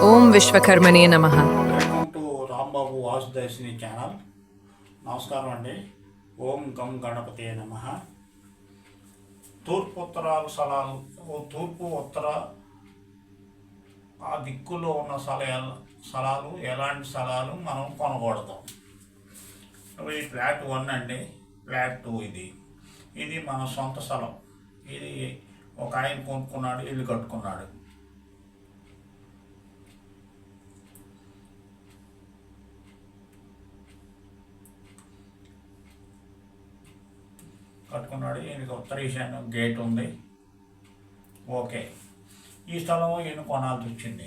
ఓం విశ్వకర్మణే నమః. Welcome to Rambabu Vasudarshini channel. నమస్కారం అండి. ఓం గం గణపతే నమః. తూర్పు ఉత్తరాలు స్థలాలు, తూర్పు ఉత్తర ఆ దిక్కులో ఉన్న స్థలాలు ఎలాంటి స్థలాలు మనం కొనకూడదు. ఇది ఫ్లాట్ 1 అండి. ఫ్లాట్ 2 ఇది మన సొంత స్థలం. ఇది ఒక ఆయన కొనుక్కున్నాడు, ఇల్లు కట్టుకున్నాడు. ఈయనకి ఉత్తర ఈశాన్యం గేట్ ఉంది. ఓకే, ఈ స్థలం ఈయన కొనాల్సి వచ్చింది.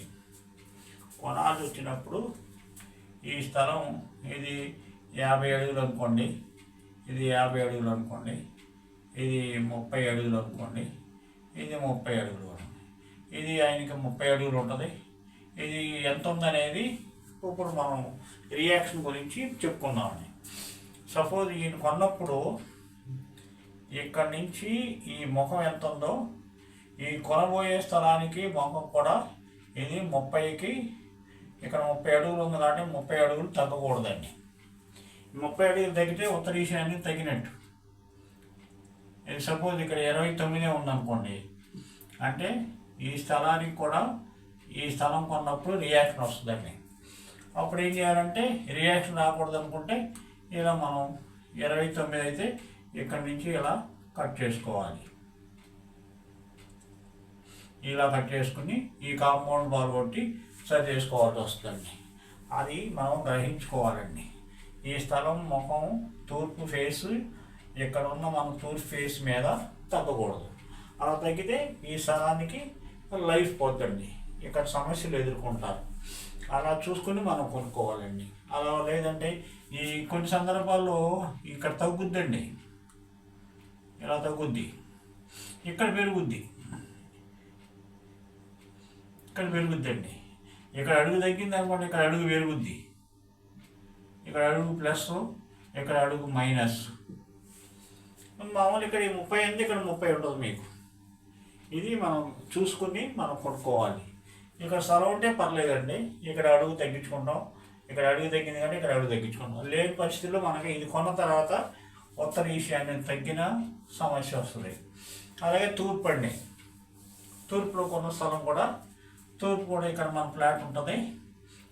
కొనాల్సి వచ్చినప్పుడు ఈ స్థలం ఇది 50 అడుగులు అనుకోండి, ఇది 50 అడుగులు అనుకోండి, ఇది 30 అడుగులు అనుకోండి, ఇది 30 అడుగులు. ఇది ఆయనకి 30 అడుగులు ఉంటుంది. ఇది ఎంత ఉందనేది ఇప్పుడు మనం రియాక్షన్ గురించి చెప్పుకుందామని. సపోజ్ ఈయన కొన్నప్పుడు ఇక్కడి నుంచి ఈ ముఖం ఎంత ఉందో, ఈ కొనబోయే స్థలానికి ముఖం కూడా ఇది 30కి, ఇక్కడ 30 అడుగులు ఉంది కాబట్టి 30 అడుగులు తగ్గకూడదండి. 30 అడుగులు తగ్గితే ఉత్తర ఈశాన్యం తగ్గినట్టు. ఇది సపోజ్ ఇక్కడ 29 ఉందనుకోండి, అంటే ఈ స్థలానికి కూడా ఈ స్థలం కొన్నప్పుడు రియాక్షన్ వస్తుందండి. అప్పుడు ఏం చేయాలంటే, రియాక్షన్ రాకూడదు అనుకుంటే ఇలా మనం 29 అయితే ఇక్కడి నుంచి ఇలా కట్ చేసుకోవాలి. ఇలా కట్ చేసుకుని ఈ కాంపౌండ్ బాల్ కొట్టి సరి చేసుకోవాల్సి వస్తుందండి. అది మనం గ్రహించుకోవాలండి. ఈ స్థలం ముఖం తూర్పు ఫేస్, ఇక్కడ ఉన్న మన తూర్పు ఫేస్ మీద తగ్గకూడదు. అలా తగ్గితే ఈ స్థలానికి లైఫ్ పోతుంది, ఇక్కడ సమస్యలు ఎదుర్కొంటారు. అలా చూసుకుని మనం కొనుక్కోవాలండి. అలా లేదంటే ఈ కొన్ని సందర్భాల్లో ఇక్కడ తగ్గుద్దండి, ఇలా తగ్గుద్ది, ఇక్కడ పెరుగుద్ది, ఇక్కడ పెరుగుద్దండి. ఇక్కడ అడుగు తగ్గింది అనుకోండి, ఇక్కడ అడుగు పెరుగుద్ది, ఇక్కడ అడుగు ప్లస్, ఇక్కడ అడుగు మైనస్. మామూలు ఇక్కడ 30 అంది, ఇక్కడ 30 ఉంటుంది మీకు. ఇది మనం చూసుకుని మనం కొనుక్కోవాలి. ఇక్కడ స్థలం ఉంటే పర్లేదండి, ఇక్కడ అడుగు తగ్గించుకుంటాం, ఇక్కడ అడుగు తగ్గింది కానీ ఇక్కడ అడుగు తగ్గించుకుంటాం. లేని పరిస్థితుల్లో మనకి ఇది కొన్న తర్వాత ఉత్తర ఈశాన్యం తగ్గిన సమస్య వస్తుంది. అలాగే తూర్పు అండి, తూర్పులో కొన్న స్థలం కూడా, తూర్పు కూడా ఇక్కడ మన ఫ్లాట్ ఉంటుంది,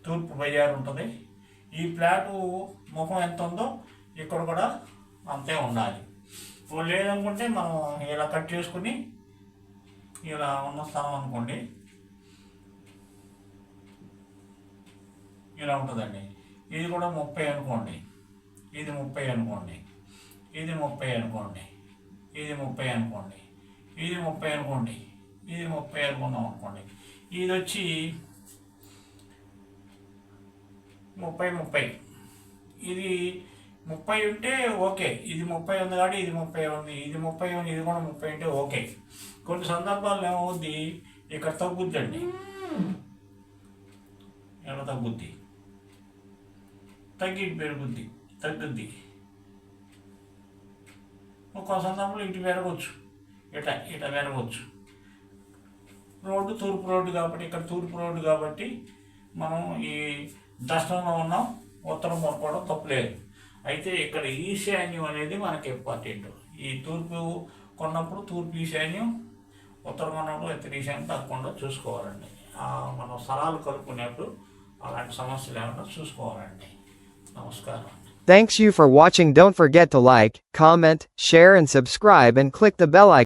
తూర్పు బజార్ ఉంటుంది. ఈ ఫ్లాటు ముఖం ఎంత ఉందో ఇక్కడ కూడా అంతే ఉండాలి. లేదనుకుంటే మనం ఇలా కట్ చేసుకుని ఇలా ఉన్న స్థలం అనుకోండి, ఇలా ఉంటుందండి. ఇది కూడా 30 అనుకోండి, ఇది 30 అనుకోండి, ఇది 30 అనుకోండి, ఇది 30 అనుకోండి, ఇది 30 అనుకోండి, ఇది 30 అనుకున్నాం అనుకోండి. ఇది వచ్చి 30 ఇది 30 ఉంటే ఓకే. ఇది 30 ఉంది కాబట్టి ఇది 30 ఉంది, ఇది 30 ఉంది, ఇది కూడా 30 ఉంటే ఓకే. కొన్ని సందర్భాల్లో ఏమవుద్ది, ఇక్కడ తగ్గుద్దండి, ఎలా తగ్గుద్ది, తగ్గి పెరుగుద్ది, తగ్గుద్ది. ఒక్కో సందర్భంలో ఇటు పెరగవచ్చు, ఇట పెరగవచ్చు. రోడ్డు తూర్పు రోడ్డు కాబట్టి, ఇక్కడ తూర్పు రోడ్డు కాబట్టి మనం ఈ దక్షిణంలో ఉన్నాం, ఉత్తరం కొనుక్కోవడం తప్పులేదు. అయితే ఇక్కడ ఈశాన్యం అనేది మనకి ఇంపార్టెంట్. ఈ తూర్పు కొన్నప్పుడు తూర్పు ఈశాన్యం, ఉత్తరం కొన్నప్పుడు ఉత్తర ఈశాన్యం తప్పకుండా చూసుకోవాలండి. మనం స్థలాలు కలుపుకునేప్పుడు అలాంటి సమస్యలు ఏమన్నా చూసుకోవాలండి. నమస్కారం. Thanks you for watching. Don't forget to like, comment, share and subscribe and click the bell icon.